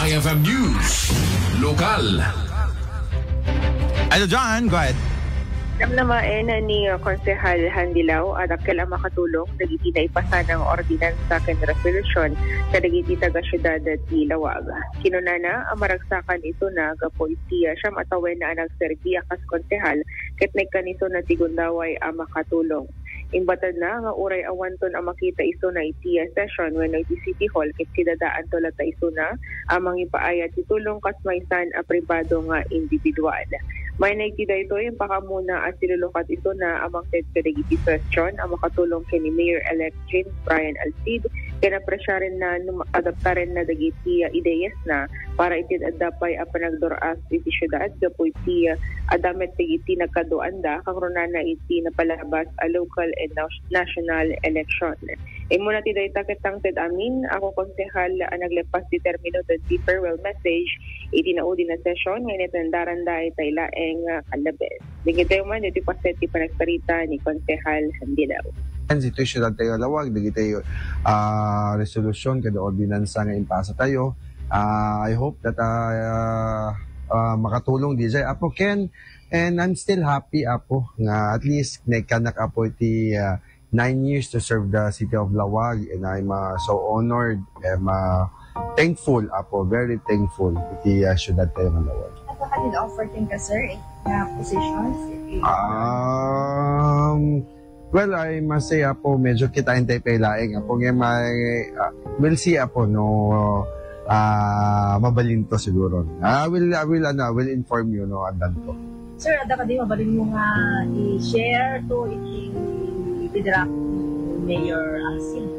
IFM News. Lokal. Hello, John. Go ahead. Namnamaen ni Konsehal Handilaw at akil ang makatulong dagiti na ipasa ng ordinansa ken resolusyon kadagiti taga syudad ti Lawag. Kinunana ang maragsakan ito na gapo iti siyam atawen na nagserbi akas konsehal ket nagkaniso na tigundaway ang makatulong. Imbatad na nga uray awanton ang makita iso na iti session when iti City Hall ket sidadaan tola ta iso na ang mangipaayat ti tulong kasmaysan a pribado nga individual. May naitida ito yung pakamuna at silulukat ito na amang kadagiti question ang makatulong kay ni Mayor-elect James Brian Alcid kaya presya rin na adapta rin na dagiti ideyas na para itid adapay ang panagdoras iti syudad gapo iti adamet iti nagkaduanda kagrona na iti napalabas a local and national election. Muna ti dayta ketang ted amin ako konsehal ang naglepas ti termino ti farewell message iti naudi na session ngayon itandaran dahi tay laeng kalabes. Digitayo man iti paset ti panagparita ni Konsehal Handilaw. Situation na tayo Lawag, digitayo resolusyon kada ordinansa nga impasa tayo. I hope that makatulong DJ Apo Ken, and I'm still happy Apo nga at least nagkanak Apo iti 9 years to serve the city of Lawag, and I'm so honored and thankful Apo, very thankful iti syudad tayo ng Lawag. Ano ka din offer ka sir na positions? Well, I must say Apo, medyo kitain tayo pailaing Apo nga we'll see Apo no mabalinto siguro. I will inform you no andan to. Sir, ada ka din mabalin mo nga i-share to iti-direct Mayor Alcid.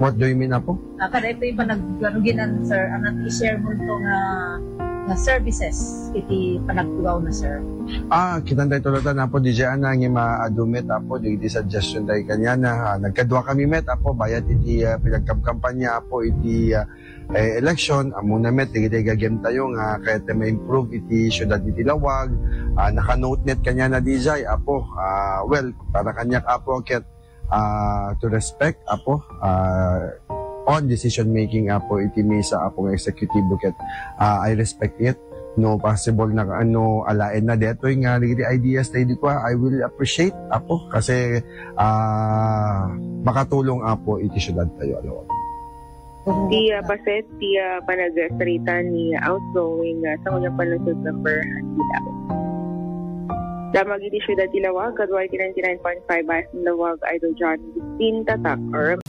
What do you mean Apo? Kada ito yung panagganuginan sir, anat i-share mo ito nga services iti panagtugaw na sir. Kitang tayo tulutan Apo, DJ Ana nga maadumit Apo, iti suggestion tayo kanya na nagkadwa kami met Apo, bayat iti pinagkampanya Apo iti election, amuna met, iti gagem tayo nga kaya tayo ma-improve iti syudad iti Lawag, naka-note net kanya na DJ Apo, well, para kanya Apo, ket to respect Apo, on decision making Apo iti mesa Apo ng executive ket I respect it, no possible na alain na deto nga nagiti ideas tayo di ko, I will appreciate Apo kasi makatulong Apo iti syudad tayo Lawag. Di paset di panagsalita ni outgoing sa kanyang panlusod number Handilaw. Damag iti syudad ti Lawag, kadway 99.5 Lawag Idol John 15 tatak or